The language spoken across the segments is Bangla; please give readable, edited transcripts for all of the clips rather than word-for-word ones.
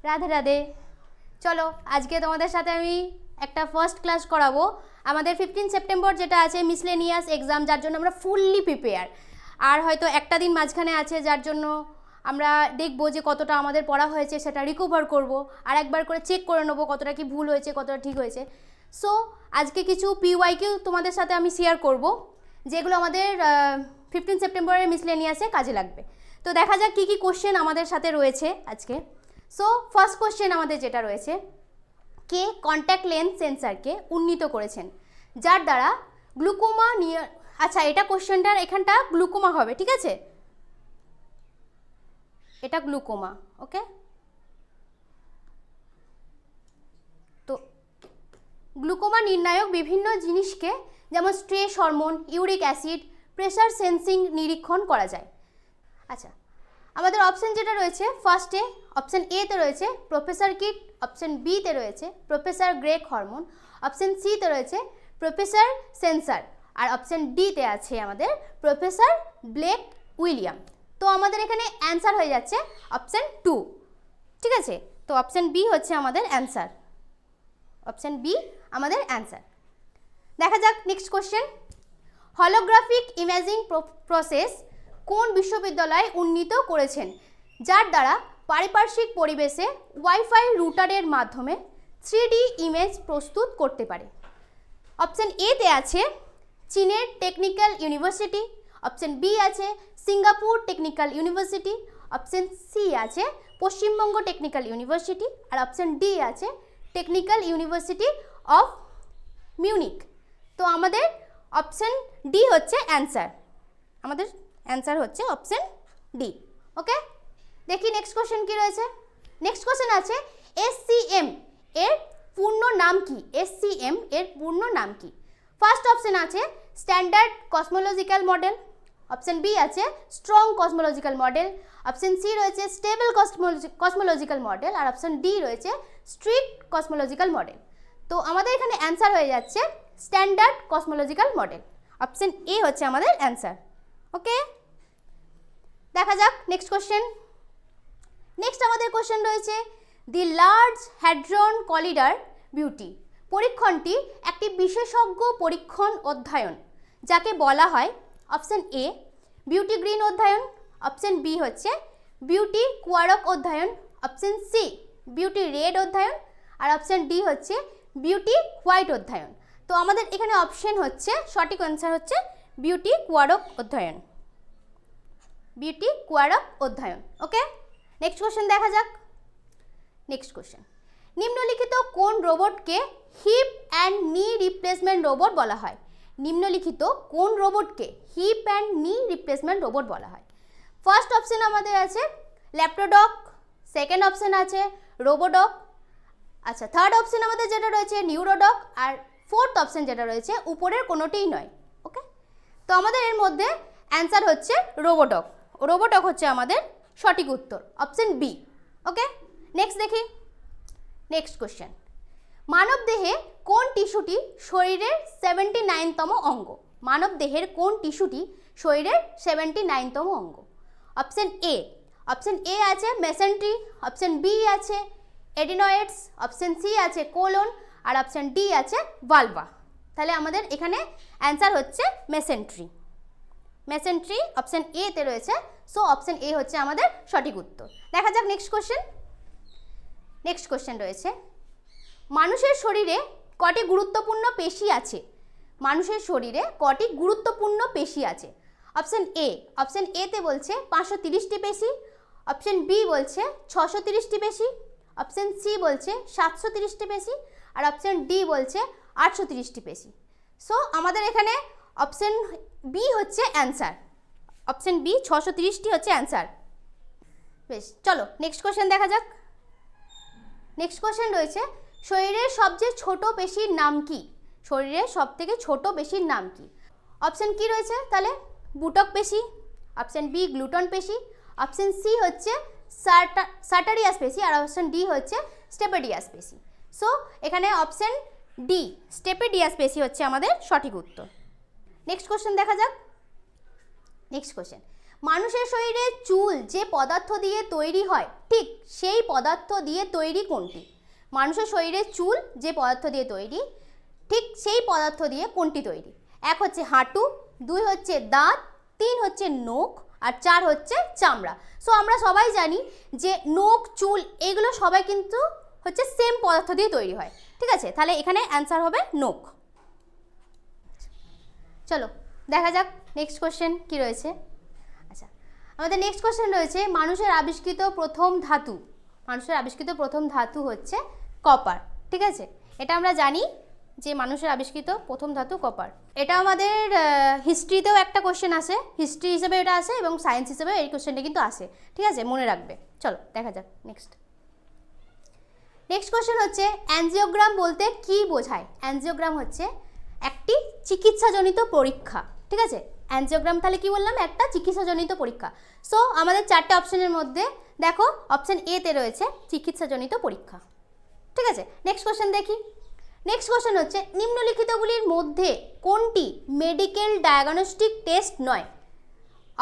রাধে রাধে। চলো আজকে তোমাদের সাথে আমি একটা ফার্স্ট ক্লাস করাবো। আমাদের 15 সেপ্টেম্বর যেটা আছে মিসলেনিয়াস এক্সাম, যার জন্য আমরা ফুললি প্রিপেয়ার। আর হয়তো একটা দিন মাঝখানে আছে, যার জন্য আমরা দেখবো যে কতটা আমাদের পড়া হয়েছে, সেটা রিকভার করব, আর একবার করে চেক করে নেবো কতটা কি ভুল হয়েছে, কতটা ঠিক হয়েছে। সো আজকে কিছু পিওয়াইকিউ তোমাদের সাথে আমি শেয়ার করব, যেগুলো আমাদের 15 সেপ্টেম্বরের মিসলেনিয়াসে কাজে লাগবে। তো দেখা যাক কী কী কোশ্চেন আমাদের সাথে রয়েছে আজকে। সো ফার্স্ট কোশ্চেন আমাদের যেটা রয়েছে, কে কন্ট্যাক্ট লেন্স সেন্সারকে উন্নীত করেছেন, যার দ্বারা গ্লুকোমা নিয়ে, আচ্ছা এটা কোশ্চেনটার এখানটা গ্লুকোমা হবে, ঠিক আছে, এটা গ্লুকোমা, ওকে। তো গ্লুকোমা নির্ণায়ক বিভিন্ন জিনিসকে, যেমন stress hormone, uric acid, pressure sensing নিরীক্ষণ করা যায়। আচ্ছা, আমাদের অপশন যেটা রয়েছে, ফার্স্টে অপশন এতে রয়েছে প্রফেসর কিট, অপশন বিতে রয়েছে প্রফেসর গ্রেগ হরমোন, অপশন সিতে রয়েছে প্রফেসর সেন্সার, আর অপশন ডিতে আছে আমাদের প্রফেসর ব্লেক উইলিয়াম। তো আমাদের এখানে অ্যান্সার হয়ে যাচ্ছে অপশন 2, ঠিক আছে। তো অপশন বি হচ্ছে আমাদের অ্যান্সার, অপশন বি আমাদের অ্যান্সার। দেখা যাক next question, holographic imaging process কোন বিশ্ববিদ্যালয়ে উন্নীত করেছেন, যার দ্বারা পারিপার্শ্বিক পরিবেশে ওয়াইফাই রুটারের মাধ্যমে 3D ইমেজ প্রস্তুত করতে পারে। অপশন এতে আছে চীনের টেকনিক্যাল ইউনিভার্সিটি, অপশন বি আছে Singapore technical university, option C আছে পশ্চিমবঙ্গ টেকনিক্যাল ইউনিভার্সিটি, আর অপশন ডি আছে টেকনিক্যাল ইউনিভার্সিটি অফ মিউনিক। তো আমাদের অপশন ডি হচ্ছে অ্যান্সার, আমাদের অ্যান্সার হচ্ছে অপশন ডি, ওকে। দেখি নেক্সট কোশ্চেন কি রয়েছে। নেক্সট কোশ্চেন আছে SCM এর পূর্ণ নাম কি, SCM এর পূর্ণ নাম কি। ফার্স্ট অপশন আছে standard cosmological model, option B আছে strong cosmological model, option C রয়েছে স্টেবল কসমোলজিক্যাল মডেল, আর অপশন ডি রয়েছে স্ট্রিক্ট কসমোলজিক্যাল মডেল। তো আমাদের এখানে অ্যান্সার হয়ে যাচ্ছে standard cosmological model, option A হচ্ছে আমাদের অ্যান্সার, ওকে। দেখা যাক নেক্সট কোশ্চেন। নেক্সট আমাদের কোশ্চেন রয়েছে the large hadron collider beauty পরীক্ষণটি একটি বিশেষজ্ঞ পরীক্ষণ অধ্যয়ন, যাকে বলা হয় অপশন এ বিউটি গ্রিন অধ্যয়ন, অপশন বি হচ্ছে বিউটি কোয়ারক অধ্যয়ন, অপশন সি বিউটি রেড অধ্যয়ন, আর অপশন ডি হচ্ছে বিউটি হোয়াইট অধ্যয়ন। তো আমাদের এখানে অপশন হচ্ছে, সঠিক অ্যান্সার হচ্ছে বিউটি কোয়ারক অধ্যয়ন, বিউটি কোয়ারক অধ্যয়ন, ওকে। নেক্সট কোশ্চেন দেখা যাক। নেক্সট কোশ্চেন, নিম্নলিখিত কোন রোবটকে hip and knee replacement robot বলা হয়, নিম্নলিখিত কোন রোবটকে hip and knee replacement robot বলা হয়। ফার্স্ট অপশন আমাদের আছে ল্যাপ্টোডগ, সেকেন্ড অপশন আছে রোবোডগ, আচ্ছা থার্ড অপশন আমাদের যেটা রয়েছে নিউরোডগ, আর ফোর্থ অপশন যেটা রয়েছে উপরের কোনোটিই নয়, ওকে। তো আমাদের এর মধ্যে অ্যান্সার হচ্ছে রোবোডগ, রোবোডগ হচ্ছে আমাদের সঠিক উত্তর, অপশন বি, ওকে। নেক্সট দেখি নেক্সট কোশ্চেন, মানব দেহে কোন টিস্যুটি শরীরের 79তম অঙ্গ, মানব দেহের কোন টিস্যুটি শরীরের 79তম অঙ্গ। অপশন এ আছে মেসেন্ট্রি, অপশন বি আছে এডিনয়েডস, অপশন সি আছে কোলন, আর অপশন ডি আছে ভালভা। তাহলে আমাদের এখানে অ্যান্সার হচ্ছে মেসেন্ট্রি, মেসেন্ট্রি অপশন এ তে রয়েছে। সো অপশন এ হচ্ছে আমাদের সঠিক উত্তর। দেখা যাক নেক্সট কোশ্চেন। নেক্সট কোশ্চেন রয়েছে, মানুষের শরীরে কটি গুরুত্বপূর্ণ পেশি আছে, মানুষের শরীরে কটি গুরুত্বপূর্ণ পেশি আছে। অপশন এ তে বলছে 530টি পেশি, অপশন বি বলছে 630টি পেশি, অপশন সি বলছে 730টি পেশি, আর অপশন ডি বলছে 830টি পেশি। সো আমাদের এখানে অপশন বি হচ্ছে অ্যান্সার, অপশন বি 630টি হচ্ছে অ্যান্সার। বেশ, চলো নেক্সট কোশ্চেন দেখা যাক। নেক্সট কোশ্চেন রয়েছে, শরীরের সবচেয়ে ছোট পেশির নাম কি, শরীরের সবথেকে ছোট পেশির নাম কি। অপশন কি রয়েছে তাহলে, বুটক পেশি, অপশন বি গ্লুটন পেশি, অপশন সি হচ্ছে সার্টারিয়াস পেশি, আর অপশন ডি হচ্ছে স্টেপেডিয়াস পেশি। সো এখানে অপশন ডি স্টেপেডিয়াস পেশি হচ্ছে আমাদের সঠিক উত্তর। নেক্সট কোশ্চেন দেখা যাক। নেক্সট কোশ্চেন, মানুষের শরীরে চুল যে পদার্থ দিয়ে তৈরি হয় ঠিক সেই পদার্থ দিয়ে তৈরি কোনটি? মানুষের শরীরে চুল যে পদার্থ দিয়ে তৈরি ঠিক সেই পদার্থ দিয়ে কোনটি তৈরি? 1 হচ্ছে হাঁটু, 2 হচ্ছে দাঁত, 3 হচ্ছে নখ, আর 4 হচ্ছে চামড়া। সো আমরা সবাই জানি যে নখ, চুল এগুলো সবাই কিন্তু হচ্ছে সেম পদার্থ দিয়ে তৈরি হয়। ঠিক আছে, তাহলে এখানে অ্যান্সার হবে নখ। চলো দেখা যাক নেক্সট কোশ্চেন কি রয়েছে। আচ্ছা, আমাদের নেক্সট কোশ্চেন রয়েছে মানুষের আবিষ্কৃত প্রথম ধাতু। মানুষের আবিষ্কৃত প্রথম ধাতু হচ্ছে কপার। ঠিক আছে, এটা আমরা জানি যে মানুষের আবিষ্কৃত প্রথম ধাতু কপার। এটা আমাদের হিস্ট্রিতেও একটা কোশ্চেন আসে, হিস্ট্রি হিসেবে এটা আসে এবং সায়েন্স হিসেবে এই কোশ্চেনটা কিন্তু আসে। ঠিক আছে, মনে রাখবে। চলো দেখা যাক নেক্সট কোশ্চেন হচ্ছে অ্যাঞ্জিওগ্রাম বলতে কি বোঝায়? অ্যাঞ্জিওগ্রাম হচ্ছে একটি চিকিৎসাজনিত পরীক্ষা। ঠিক আছে, অ্যাঞ্জিওগ্রাম তাহলে কি বললাম? একটা চিকিৎসাজনিত পরীক্ষা। সো আমাদের 4টে অপশনের মধ্যে দেখো অপশন এ তে রয়েছে চিকিৎসাজনিত পরীক্ষা। ঠিক আছে, নেক্সট কোশ্চেন দেখি। নেক্সট কোশ্চেন হচ্ছে নিম্নলিখিতগুলির মধ্যে কোনটি মেডিকেল ডায়াগনস্টিক টেস্ট নয়?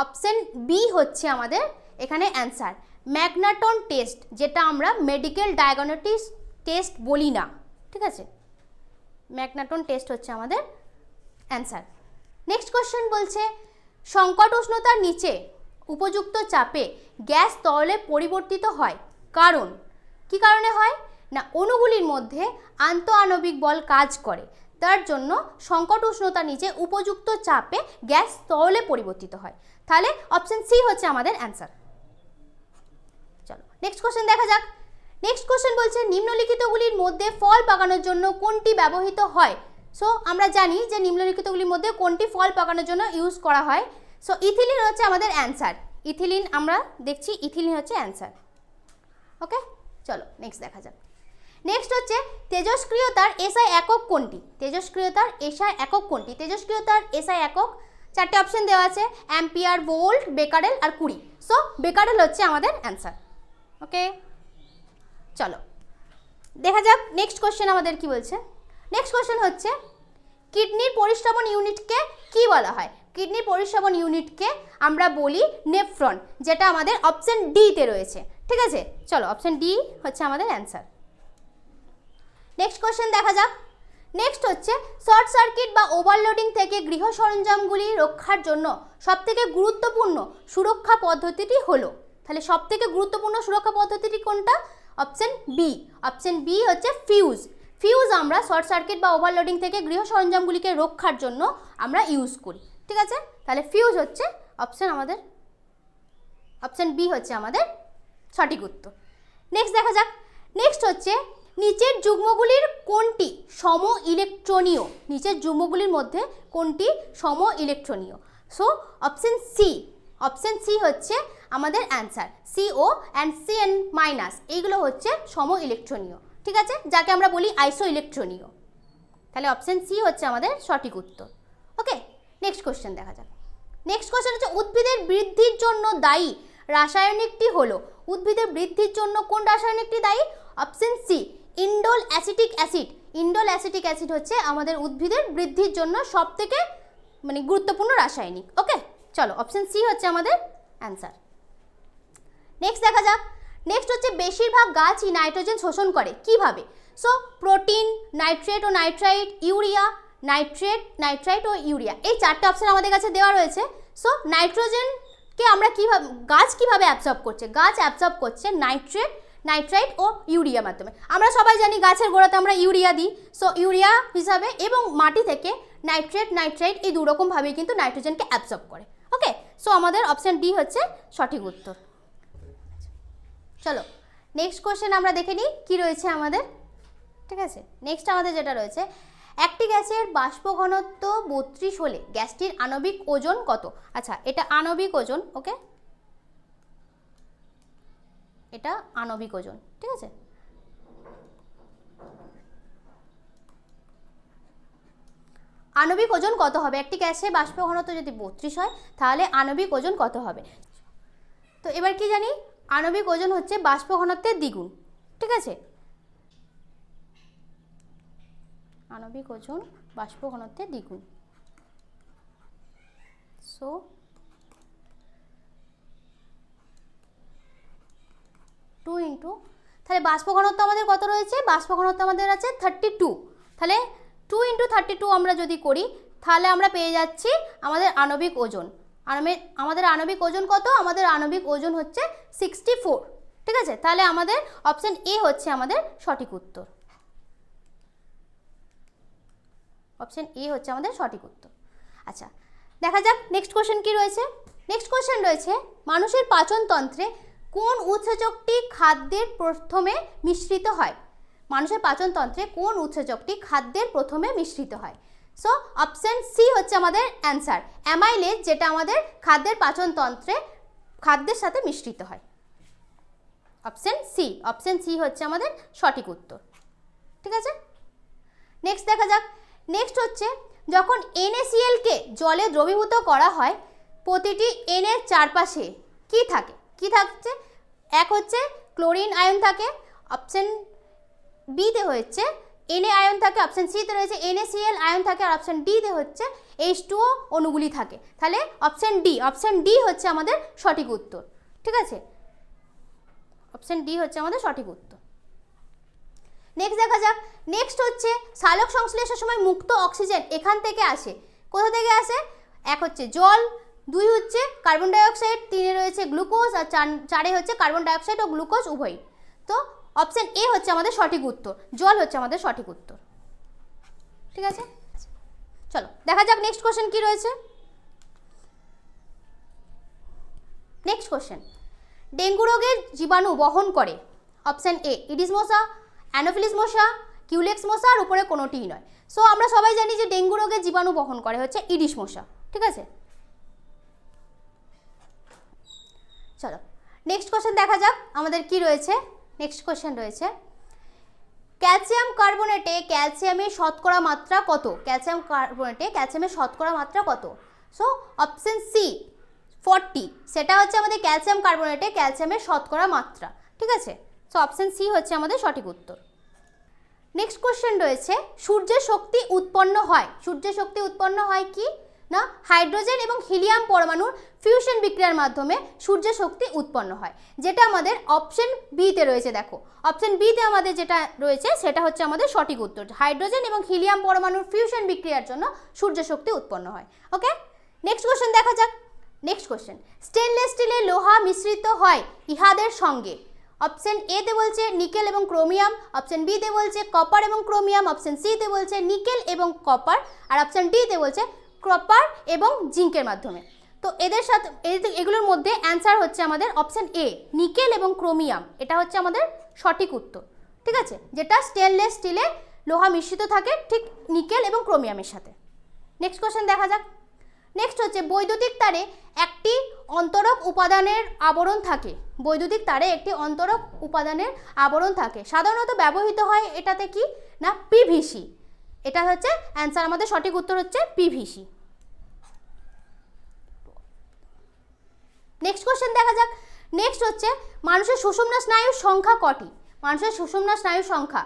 অপশন বি হচ্ছে আমাদের এখানে অ্যান্সার, ম্যাগনাটন টেস্ট, যেটা আমরা মেডিকেল ডায়াগনস্টিক টেস্ট বলি না। ঠিক আছে, ম্যাগনাটন টেস্ট হচ্ছে আমাদের অ্যান্সার। নেক্সট কোশ্চেন বলছে সংকট উষ্ণতার নিচে উপযুক্ত চাপে গ্যাস তরলে পরিবর্তিত হয় কারণ কি কারণে হয় না? অণুগুলির মধ্যে আন্তঃআণবিক বল কাজ করে, তার জন্য সংকট উষ্ণতার নিচে উপযুক্ত চাপে গ্যাস তরলে পরিবর্তিত হয়। তাহলে অপশন সি হচ্ছে আমাদের অ্যান্সার। চলো নেক্সট কোশ্চেন দেখা যাক। নেক্সট কোশ্চেন বলছে নিম্নলিখিতগুলির মধ্যে ফল পাকানোর জন্য কোনটি ব্যবহৃত হয়? সো আমরা জানি যে নিম্নলিখিতগুলির মধ্যে কোনটি ফল পাকানোর জন্য ইউজ করা হয়। সো ইথিলিন হচ্ছে আমাদের অ্যান্সার। ইথিলিন আমরা দেখছি, ইথিলিন হচ্ছে অ্যান্সার। ওকে, চলো নেক্সট দেখা যাক। নেক্সট হচ্ছে তেজস্ক্রিয়তার এসআই একক কোনটি? তেজস্ক্রিয়তার এসআই একক কোনটি? তেজস্ক্রিয়তার এসআই একক 4টে অপশন দেওয়া আছে, অ্যাম্পিয়ার, ভোল্ট, বেকারেল আর কুরি। সো বেকারেল হচ্ছে আমাদের অ্যান্সার। ওকে, চলো দেখা যাক নেক্সট কোশ্চেন আমাদের কি বলছে। নেক্সট কোশ্চেন হচ্ছে কিডনির পরিশ্রবণ ইউনিটকে কি বলা হয়? কিডনির পরিশ্রবণ ইউনিটকে আমরা বলি নেফ্রন, যেটা আমাদের অপশন ডি তে রয়েছে। ঠিক আছে, চলো অপশন ডি হচ্ছে আমাদের অ্যান্সার। নেক্সট কোশ্চেন দেখা যাক। নেক্সট হচ্ছে শর্ট সার্কিট বা ওভারলোডিং থেকে গৃহ সরঞ্জামগুলি রক্ষার জন্য সবথেকে গুরুত্বপূর্ণ সুরক্ষা পদ্ধতিটি হলো। তাহলে সবথেকে গুরুত্বপূর্ণ সুরক্ষা পদ্ধতিটি কোনটা? Option B. অপশন বি হচ্ছে ফিউজ। ফিউজ আমরা শর্ট সার্কিট বা ওভারলোডিং থেকে গৃহ সরঞ্জামগুলিকে রক্ষার জন্য আমরা ইউজ করি। ঠিক আছে, তাহলে ফিউজ হচ্ছে অপশন আমাদের, অপশন বি হচ্ছে আমাদের সঠিক উত্তর। নেক্সট দেখা যাক। নেক্সট হচ্ছে নিচের যুগ্মগুলির কোনটি সম ইলেকট্রনীয়? নিচের যুগ্মগুলির মধ্যে কোনটি সম ইলেকট্রনীয়? So option C. Option C হচ্ছে আমাদের answer. CO and CN minus এইগুলো হচ্ছে সম ইলেকট্রনীয়। ঠিক আছে, যাকে আমরা বলি আইসো ইলেকট্রনীয়। তাহলে অপশন সি হচ্ছে আমাদের সঠিক উত্তর। ওকে, নেক্সট কোশ্চেন দেখা যাক। নেক্সট কোশ্চেন হচ্ছে উদ্ভিদের বৃদ্ধির জন্য দায়ী রাসায়নিকটি হলো। উদ্ভিদের বৃদ্ধির জন্য কোন রাসায়নিকটি দায়ী? Option C, indole acetic acid. Indole acetic acid হচ্ছে আমাদের উদ্ভিদের বৃদ্ধির জন্য সবথেকে গুরুত্বপূর্ণ রাসায়নিক। ওকে, চলো অপশন সি হচ্ছে আমাদের অ্যান্সার। নেক্সট দেখা যাক। নেক্সট হচ্ছে বেশিরভাগ গাছই নাইট্রোজেন শোষণ করে কিভাবে? সো প্রোটিন, নাইট্রেট ও নাইট্রাইট, ইউরিয়া, নাইট্রাইট ও ইউরিয়া, এই 4টে অপশন আমাদের কাছে দেওয়া রয়েছে। সো নাইট্রোজেনকে আমরা কিভাবে, গাছ কিভাবে অ্যাবজর্ব করছে? গাছ অ্যাবজর্ব করছে নাইট্রাইট ও ইউরিয়ার মাধ্যমে। আমরা সবাই জানি গাছের গোড়াতে আমরা ইউরিয়া দিই। সো ইউরিয়া হিসাবে এবং মাটি থেকে নাইট্রাইট এই দুরকমভাবেই কিন্তু নাইট্রোজেনকে অ্যাবজর্ব করে। ওকে, সো আমাদের অপশন ডি হচ্ছে সঠিক উত্তর। চলো নেক্সট কোশ্চেন আমরা দেখে নিই কী রয়েছে আমাদের। ঠিক আছে, নেক্সট আমাদের যেটা রয়েছে, একটি গ্যাসের বাষ্প ঘনত্ব 32 হলে গ্যাসটির আণবিক ওজন কত? আচ্ছা, এটা আণবিক ওজন। ওকে, এটা আণবিক ওজন। ঠিক আছে, আণবিক ওজন কত হবে? একটি গ্যাসের বাষ্প ঘনত্ব যদি 32 হয় তাহলে আণবিক ওজন কত হবে? তো এবার কি জানি, আণবিক ওজন হচ্ছে বাষ্প ঘনত্বের দ্বিগুণ। ঠিক আছে, আণবিক ওজন বাষ্প ঘনত্বের দ্বিগুণ। সো তাহলে বাষ্প ঘনত্ব আমাদের কত রয়েছে? বাষ্প ঘনত্ব আমাদের আছে 32। তাহলে 2 × 32 আমরা যদি করি তাহলে আমরা পেয়ে যাচ্ছি আমাদের আণবিক ওজন। আমাদের আণবিক ওজন কত? আমাদের আণবিক ওজন হচ্ছে 64। ঠিক আছে, তাহলে আমাদের অপশন এ হচ্ছে আমাদের সঠিক উত্তর। অপশন এ হচ্ছে আমাদের সঠিক উত্তর। আচ্ছা, দেখা যাক নেক্সট কোশ্চেন কি রয়েছে। নেক্সট কোশ্চেন রয়েছে, মানুষের পাচনতন্ত্রে কোন উৎসেচকটি খাদ্যের প্রথমে মিশ্রিত হয়? মানুষের পাচনতন্ত্রে কোন উৎসেচকটি খাদ্যের প্রথমে মিশ্রিত হয়? সো অপশন সি হচ্ছে আমাদের অ্যান্সার, অ্যামাইলেজ, যেটা আমাদের খাদ্যের পাচনতন্ত্রে খাদ্যের সাথে মিশ্রিত হয়। অপশন সি হচ্ছে আমাদের সঠিক উত্তর। ঠিক আছে, নেক্সট দেখা যাক। নেক্সট হচ্ছে, যখন NaCl কে জলে দ্রবীভূত করা হয় প্রতিটি N এর চারপাশে কি থাকে? কি থাকছে? এক হচ্ছে ক্লোরিন আয়ন থাকে, অপশন বিতে হচ্ছে Na আয়ন থাকে, অপশন সিতে রয়েছে NaCl আয়ন থাকে, আর অপশন ডিতে হচ্ছে H2O অণুগুলি থাকে। তাহলে অপশন ডি হচ্ছে আমাদের সঠিক উত্তর। ঠিক আছে, অপশন ডি হচ্ছে আমাদের সঠিক উত্তর। নেক্সট দেখা যাক। নেক্সট হচ্ছে, সালোক সংশ্লেষের সময় মুক্ত অক্সিজেন এখান থেকে আসে। কোথা থেকে আসে? এক হচ্ছে জল, 2 হচ্ছে কার্বন ডাইঅক্সাইড, 3 রয়েছে গ্লুকোজ, আর 4 হচ্ছে কার্বন ডাইঅক্সাইড ও গ্লুকোজ উভয়ই। তো অপশন এ হচ্ছে আমাদের সঠিক উত্তর, জল হচ্ছে আমাদের সঠিক উত্তর। ঠিক আছে, চলো দেখা যাক নেক্সট কোশ্চেন কি রয়েছে। নেক্সট কোশ্চেন, ডেঙ্গু রোগের জীবাণু বহন করে অপশন এ ইডিস মশা, অ্যানোফিলিস মশা, কিউলেক্স মশা, আর উপরে কোনোটিই নয়। সো আমরা সবাই জানি যে ডেঙ্গু রোগের জীবাণু বহন করে হচ্ছে ইডিস মশা। ঠিক আছে, চলো নেক্সট কোশ্চেন দেখা যাক আমাদের কি রয়েছে। নেক্সট কোশ্চেন রয়েছে, ক্যালসিয়াম কার্বনেটে ক্যালসিয়ামের শতকরা মাত্রা কত? ক্যালসিয়াম কার্বনেটে ক্যালসিয়ামের শতকরা মাত্রা কত? সো অপশন সি 40, সেটা হচ্ছে আমাদের ক্যালসিয়াম কার্বনেটে ক্যালসিয়ামের শতকরা মাত্রা। ঠিক আছে, সো অপশন সি হচ্ছে আমাদের সঠিক উত্তর। নেক্সট কোশ্চেন রয়েছে, সূর্যের শক্তি উৎপন্ন হয়, সূর্যের শক্তি উৎপন্ন হয় কি না? হাইড্রোজেন এবং হিলিয়াম পরমাণুর ফিউশন বিক্রিয়ার মাধ্যমে সূর্যের শক্তি উৎপন্ন হয়, যেটা আমাদের অপশন বিতে রয়েছে। দেখো অপশন বিতে আমাদের যেটা রয়েছে সেটা হচ্ছে আমাদের সঠিক উত্তর, হাইড্রোজেন এবং হিলিয়াম পরমাণুর ফিউশন বিক্রিয়ার জন্য সূর্য শক্তি উৎপন্ন হয়। ওকে, নেক্সট কোশ্চেন দেখা যাক। নেক্সট কোশ্চেন, স্টেনলেস স্টিলে লোহা মিশ্রিত হয় ইহাদের সঙ্গে। অপশন এতে বলছে নিকেল এবং ক্রোমিয়াম, অপশন বিতে বলছে কপার এবং ক্রোমিয়াম, অপশন সিতে বলছে নিকেল এবং কপার, আর অপশন ডিতে বলছে কপার এবং জিঙ্কের মাধ্যমে। তো এদের সাথে এগুলোর মধ্যে অ্যান্সার হচ্ছে আমাদের অপশন এ নিকেল এবং ক্রোমিয়াম, এটা হচ্ছে আমাদের সঠিক উত্তর। ঠিক আছে, যেটা স্টেনলেস স্টিলে লোহা মিশ্রিত থাকে ঠিক নিকেল এবং ক্রোমিয়ামের সাথে। নেক্সট কোশ্চেন দেখা যাক। নেক্সট হচ্ছে, বৈদ্যুতিক তারে একটি অন্তরক উপাদানের আবরণ থাকে। বৈদ্যুতিক তারে একটি অন্তরক উপাদানের আবরণ থাকে, সাধারণত ব্যবহৃত হয় এটাতে কি না? পিভিসি। এটা হচ্ছে অ্যান্সার, আমাদের সঠিক উত্তর হচ্ছে পিভিসি। নেক্সট কোশ্চেন দেখা যাক। নেক্সট হচ্ছে, মানুষের সুষুম্না স্নায়ুর সংখ্যা কটি? মানুষের সুষুম্না স্নায়ুর সংখ্যা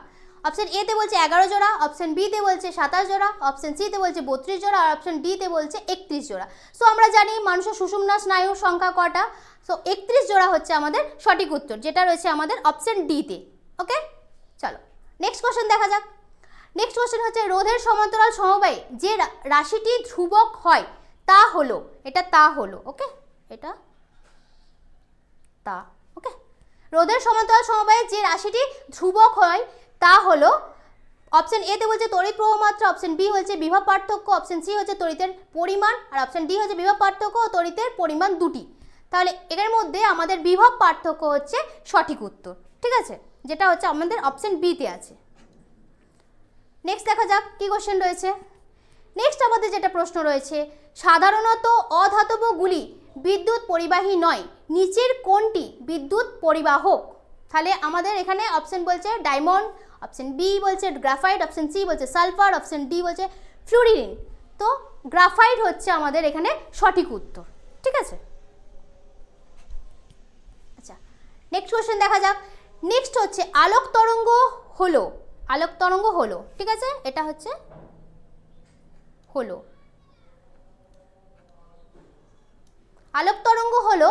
অপশন এতে বলছে 11 জোড়া, অপশন বিতে বলছে 27 জোড়া, অপশন সিতে বলছে 32 জোড়া, আর অপশন ডিতে বলছে 31 জোড়া। সো আমরা জানি মানুষের সুষুম্না স্নায়ুর সংখ্যা কটা? সো 31 জোড়া হচ্ছে আমাদের সঠিক উত্তর, যেটা রয়েছে আমাদের অপশন ডিতে। ওকে, চলো নেক্সট কোশ্চেন দেখা যাক। নেক্সট কোশ্চেন হচ্ছে, রোধের সমান্তরাল সমবায়ে যে রাশিটি ধ্রুবক হয় তা হলো, এটা তা হলো, ওকে, এটা তা, ওকে। রোধের সমান্তরাল সমবায়ে যে রাশিটি ধ্রুবক হয় তা হলো, অপশন এতে বলছে তড়িৎ প্রবাহ মাত্রা, অপশন বি হচ্ছে বিভব পার্থক্য, অপশন সি হচ্ছে তড়িতের পরিমাণ, আর অপশন ডি হচ্ছে বিভব পার্থক্য ও তড়িতের পরিমাণ দুটি। তাহলে এর মধ্যে আমাদের বিভব পার্থক্য হচ্ছে সঠিক উত্তর। ঠিক আছে, যেটা হচ্ছে আমাদের অপশন বিতে আছে। নেক্সট দেখা যাক কি কোশ্চেন রয়েছে। নেক্সট আমাদের যেটা প্রশ্ন রয়েছে, সাধারণত অধাতবগুলি বিদ্যুৎ পরিবাহী নয়, নিচের কোনটি বিদ্যুৎ পরিবাহক? তাহলে আমাদের এখানে অপশন বলছে ডায়মন্ড, অপশন বি বলছে গ্রাফাইট, অপশন সি বলছে সালফার, অপশন ডি বলছে ফ্লুরিন। তো গ্রাফাইট হচ্ছে আমাদের এখানে সঠিক উত্তর। ঠিক আছে, আচ্ছা নেক্সট কোশ্চেন দেখা যাক। নেক্সট হচ্ছে, আলোক তরঙ্গ হলো, আলোক তরঙ্গ হলো, ঠিক আছে, এটা হচ্ছে হলো, আলোক তরঙ্গ হলো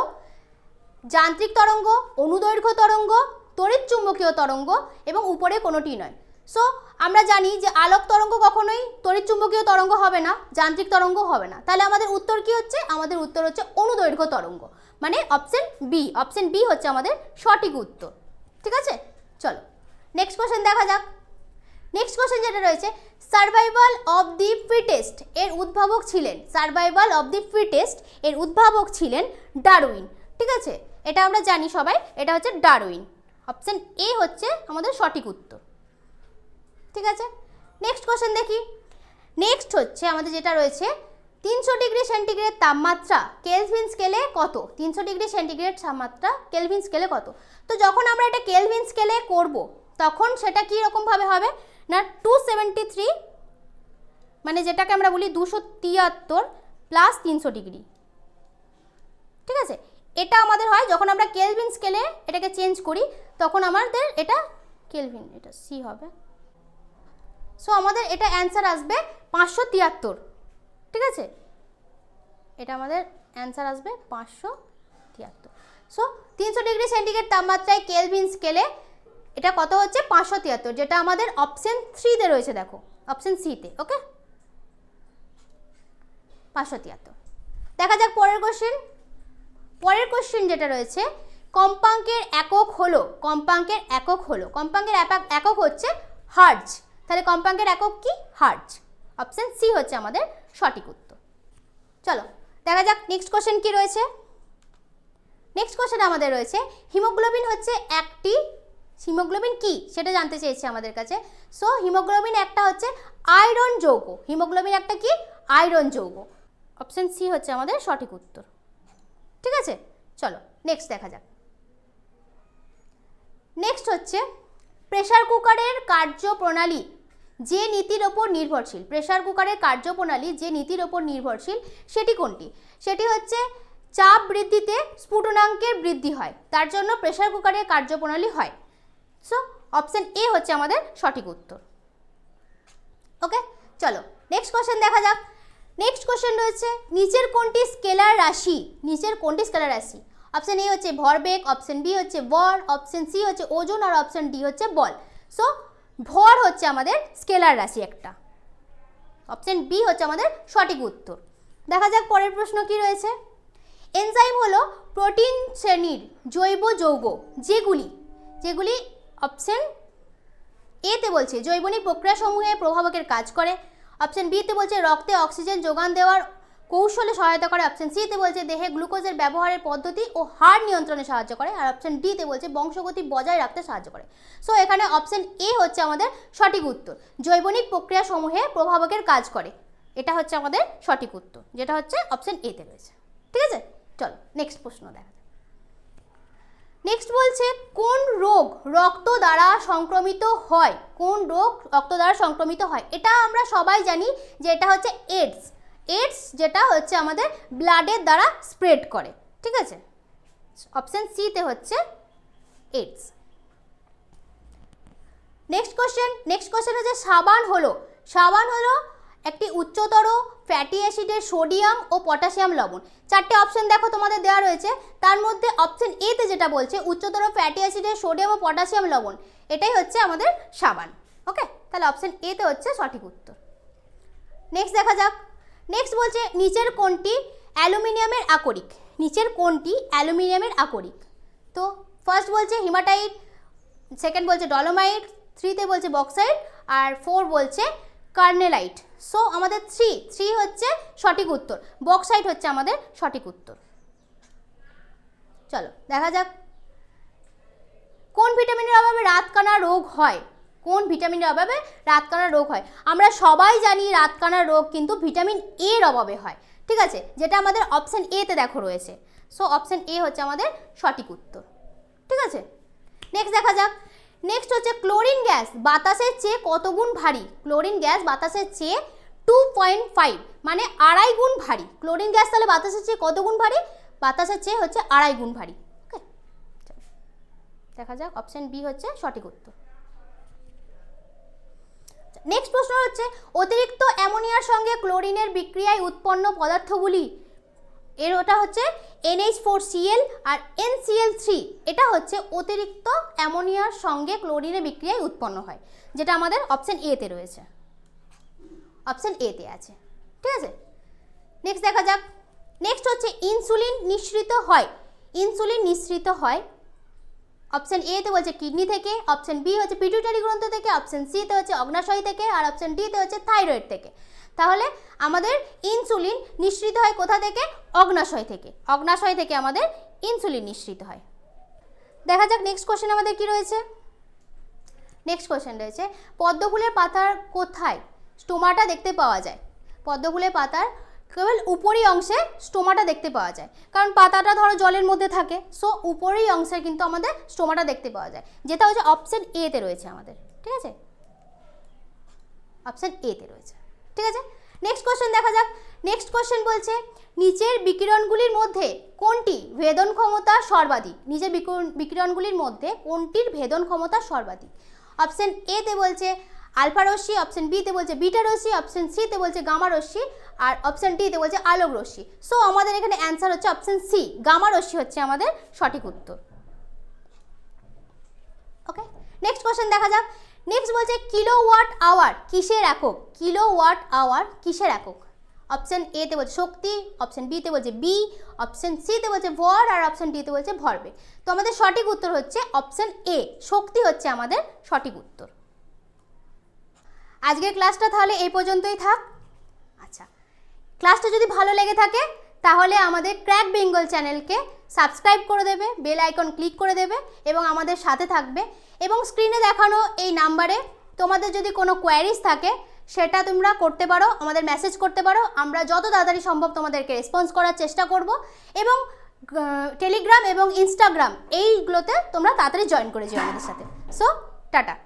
যান্ত্রিক তরঙ্গ, অনুদৈর্ঘ্য তরঙ্গ, তড়িৎ চুম্বকীয় তরঙ্গ এবং উপরে কোনোটি নয়। সো আমরা জানি যে আলোক তরঙ্গ কখনোই তড়িৎ চুম্বকীয় তরঙ্গ হবে না, যান্ত্রিক তরঙ্গ হবে না। তাহলে আমাদের উত্তর কি হচ্ছে? আমাদের উত্তর হচ্ছে অনুদৈর্ঘ্য তরঙ্গ, মানে অপশন বি। অপশন বি হচ্ছে আমাদের সঠিক উত্তর। ঠিক আছে, চলো নেক্সট কোশ্চেন দেখা যাক। নেক্সট কোশ্চেন যেটা রয়েছে, সার্ভাইভাল অফ দি ফিটেস্ট এর উদ্ভাবক ছিলেন, সার্ভাইভাল অফ দি ফিটেস্ট এর উদ্ভাবক ছিলেন ডারউইন। ঠিক আছে, এটা আমরা জানি সবাই, এটা হচ্ছে ডারউইন। অপশন এ হচ্ছে আমাদের সঠিক উত্তর। ঠিক আছে, নেক্সট কোশ্চেন দেখি। নেক্সট হচ্ছে আমাদের যেটা রয়েছে, 300 ডিগ্রি সেন্টিগ্রেড তাপমাত্রা কেলভিন স্কেলে কত? 300 ডিগ্রি সেন্টিগ্রেড তাপমাত্রা কেলভিন স্কেলে কত? তো যখন আমরা এটা কেলভিন স্কেলে করব তখন সেটা কি রকমভাবে হবে না, 273 মানে যেটাকে আমরা বলি 273 প্লাস 300 ডিগ্রি। ঠিক আছে, এটা আমাদের হয় যখন আমরা কেলভিন স্কেলে এটাকে চেঞ্জ করি, তখন আমাদের এটা কেলভিন, এটা সি হবে। সো আমাদের এটা অ্যান্সার আসবে 573। ঠিক আছে, এটা আমাদের অ্যান্সার আসবে 573। সো 300 ডিগ্রি সেন্টিগ্রেড তাপমাত্রায় কেলভিন স্কেলে এটা কত হচ্ছে? 573, যেটা আমাদের অপশন 3-তে রয়েছে, দেখো অপশন সি-তে। ওকে, 573। দেখা যাক পরের কোশ্চেন। পরের কোশ্চেন যেটা রয়েছে, কম্পাঙ্কের একক হলো, কম্পাঙ্কের একক হলো, কম্পাঙ্কের একক হচ্ছে হার্জ। তাহলে কম্পাঙ্কের একক কি? হার্জ। অপশন সি হচ্ছে আমাদের সঠিক উত্তর। চলো দেখা যাক নেক্সট কোশ্চেন কি রয়েছে। নেক্সট কোশ্চেন আমাদের রয়েছে, হিমোগ্লোবিন হচ্ছে একটি, হিমোগ্লোবিন কি সেটা জানতে চেয়েছে আমাদের কাছে। সো হিমোগ্লোবিন একটা হচ্ছে আয়রন যৌগ, হিমোগ্লোবিন একটা কি? আয়রন যৌগ। অপশন সি হচ্ছে আমাদের সঠিক উত্তর। ঠিক আছে, চলো নেক্সট দেখা যাক। নেক্সট হচ্ছে, প্রেসার কুকারের কার্যপ্রণালী যে নীতির ওপর নির্ভরশীল, প্রেসার কুকারের কার্যপ্রণালী যে নীতির ওপর নির্ভরশীল সেটি কোনটি? সেটি হচ্ছে চাপ বৃদ্ধিতে স্ফুটনাঙ্কের বৃদ্ধি হয়, তার জন্য প্রেসার কুকারের কার্যপ্রণালী হয়। সো অপশন এ হচ্ছে আমাদের সঠিক উত্তর। ওকে, চলো নেক্সট কোশ্চেন দেখা যাক। নেক্সট কোশ্চেন রয়েছে, নিচের কোনটি স্কেলার রাশি? নিচের কোনটি স্কেলার রাশি? অপশন এ হচ্ছে ভরবেগ, অপশন বি হচ্ছে ভর, অপশন সি হচ্ছে ওজন, আর অপশন ডি হচ্ছে বল। সো ভর হচ্ছে আমাদের স্কেলার রাশি একটা। অপশন বি হচ্ছে আমাদের সঠিক উত্তর। দেখা যাক পরের প্রশ্ন কি রয়েছে। এনজাইম হলো প্রোটিন শ্রেণীর জৈব যৌগ যেগুলি অপশন এতে বলছে জৈবনিক প্রক্রিয়াসমূহে প্রভাবকের কাজ করে, অপশন বিতে বলছে রক্তে অক্সিজেন যোগান দেওয়ার কৌশলে সহায়তা করে, অপশন সিতে বলছে দেহে গ্লুকোজের ব্যবহারের পদ্ধতি ও হার নিয়ন্ত্রণে সাহায্য করে, আর অপশন ডিতে বলছে বংশগতি বজায় রাখতে সাহায্য করে। সো এখানে অপশন এ হচ্ছে আমাদের সঠিক উত্তর, জৈবনিক প্রক্রিয়াসমূহে প্রভাবকের কাজ করে। এটা হচ্ছে আমাদের সঠিক উত্তর, যেটা হচ্ছে অপশন এতে রয়েছে। ঠিক আছে, চলো নেক্সট প্রশ্ন দেখা যাক। নেক্সট বলছে, কোন রোগ রক্ত দ্বারা সংক্রমিত হয়? কোন রোগ রক্ত দ্বারা সংক্রমিত হয়? এটা আমরা সবাই জানি যে এটা হচ্ছে এইডস। এইডস যেটা হচ্ছে আমাদের ব্লাডের দ্বারা স্প্রেড করে। ঠিক আছে, অপশন সিতে হচ্ছে এইডস। নেক্সট কোশ্চেন হচ্ছে, সাবান হলো একটি উচ্চতর ফ্যাটি অ্যাসিডের সোডিয়াম ও পটাশিয়াম লবণ। চারটে অপশন দেখো তোমাদের দেওয়া রয়েছে, তার মধ্যে অপশন এতে যেটা বলছে উচ্চতর ফ্যাটি অ্যাসিডের সোডিয়াম ও পটাশিয়াম লবণ, এটাই হচ্ছে আমাদের সাবান। ওকে, তাহলে অপশন এতে হচ্ছে সঠিক উত্তর। নেক্সট দেখা যাক। নেক্সট বলছে, নিচের কোনটি অ্যালুমিনিয়ামের আকরিক? নিচের কোনটি অ্যালুমিনিয়ামের আকরিক? তো ফার্স্ট বলছে হিমাটাইট, সেকেন্ড বলছে ডলোমাইট, 3তে বলছে বক্সাইট, আর 4 বলছে কার্নেলাইট। সো আমাদের 3 হচ্ছে সঠিক উত্তর, বক্সাইট হচ্ছে আমাদের সঠিক উত্তর। চলো দেখা যাক, কোন ভিটামিনের অভাবে রাতকানা রোগ হয়? কোন ভিটামিনের অভাবে রাতকানা রোগ হয়? আমরা সবাই জানি রাতকানা রোগ কিন্তু ভিটামিন এর অভাবে হয়। ঠিক আছে, যেটা আমাদের অপশন এতে দেখো রয়েছে। সো অপশন এ হচ্ছে আমাদের সঠিক উত্তর। ঠিক আছে, নেক্সট দেখা যাক। নেক্সট হচ্ছে, ক্লোরিন গ্যাস বাতাসের চেয়ে কত গুণ ভারী? ক্লোরিন গ্যাস বাতাসের চেয়ে 2.5 মানে 2.5 গুণ ভারী। ক্লোরিন গ্যাস তাহলে বাতাসের চেয়ে কত গুণ ভারী? বাতাসের চেয়ে হচ্ছে 2.5 গুণ ভারী। ওকে, দেখা যাক, অপশন বি হচ্ছে সঠিক উত্তর। নেক্সট প্রশ্ন হচ্ছে, অতিরিক্ত অ্যামোনিয়ার সঙ্গে ক্লোরিনের বিক্রিয়ায় উৎপন্ন পদার্থগুলি এর ওটা হচ্ছে NH4Cl আর NCl3, এটা হচ্ছে অতিরিক্ত অ্যামোনিয়ার সঙ্গে ক্লোরিনের বিক্রিয়ায় উৎপন্ন হয়, যেটা আমাদের অপশন এতে রয়েছে, অপশন এতে আছে। ঠিক আছে, নেক্সট দেখা যাক। নেক্সট হচ্ছে ইনসুলিন নিঃসৃত হয়। ইনসুলিন নিঃসৃত হয় অপশন এতে বলছে কিডনি থেকে, অপশন বি হচ্ছে পিটুইটারি গ্রন্থি থেকে, অপশন সিতে হচ্ছে অগ্নাশয় থেকে, আর অপশন ডিতে হচ্ছে থাইরয়েড থেকে। তাহলে আমাদের ইনসুলিন নিঃসৃত হয় কোথা থেকে? অগ্নাশয় থেকে। অগ্নাশয় থেকে আমাদের ইনসুলিন নিঃসৃত হয়। দেখা যাক নেক্সট কোশ্চেন আমাদের কি রয়েছে। নেক্সট কোশ্চেন রয়েছে পদ্মফুলের পাতার কোথায় স্টোমাটা দেখতে পাওয়া যায়? পদ্মফুলের পাতার কেবল উপরি অংশে স্টোমাটা দেখতে পাওয়া যায়, কারণ পাতাটা ধরো জলের মধ্যে থাকে, সো উপরি অংশে কিন্তু আমাদের স্টোমাটা দেখতে পাওয়া যায়, যেটা হচ্ছে অপশন এতে রয়েছে আমাদের। ঠিক আছে, অপশন এতে রয়েছে। ঠিক আছে, নেক্সট কোশ্চেন দেখা যাক। নেক্সট কোশ্চেন বলছে নিচের বিকিরণগুলির মধ্যে কোনটি ভেদন ক্ষমতা সর্বাধিক? নিচের বিকিরণগুলির মধ্যে কোনটির ভেদন ক্ষমতা সর্বাধিক? অপশন এতে বলছে আলফা রশ্মি, অপশন বিতে বলছে বিটা রশ্মি, অপশন সিতে বলছে গামা রশ্মি, আর অপশন ডিতে বলছে আলোক রশ্মি। সো আমাদের এখানে অ্যান্সার হচ্ছে অপশন সি, গামা রশ্মি হচ্ছে আমাদের সঠিক উত্তর। ওকে, নেক্সট কোশ্চেন দেখা যাক। নেক্সট বলছে কিলোওয়াট আওয়ার কিসের একক? কিলোওয়াট আওয়ার কিসের একক? অপশন এতে বলছে শক্তি, অপশন বিতে বলছে বি, অপশন সিতে বলছে ভর, আর অপশন ডিতে বলছে ভরবেগ। তো আমাদের সঠিক উত্তর হচ্ছে অপশন এ, শক্তি হচ্ছে আমাদের সঠিক উত্তর। আজকের ক্লাসটা তাহলে এই পর্যন্তই থাক। আচ্ছা, ক্লাসটা যদি ভালো লেগে থাকে তাহলে আমাদের ক্র্যাক বেঙ্গল চ্যানেলকে সাবস্ক্রাইব করে দেবে, বেল আইকন ক্লিক করে দেবে এবং আমাদের সাথে থাকবে। এবং স্ক্রিনে দেখানো এই নাম্বারে তোমাদের যদি কোনো কোয়ারিজ থাকে সেটা তোমরা করতে পারো, আমাদের মেসেজ করতে পারো। আমরা যত তাড়াতাড়ি সম্ভব তোমাদেরকে রেসপন্স করার চেষ্টা করব। এবং টেলিগ্রাম এবং ইনস্টাগ্রাম এইগুলোতে তোমরা তাড়াতাড়ি জয়েন করে যেও আমাদের সাথে। So tata.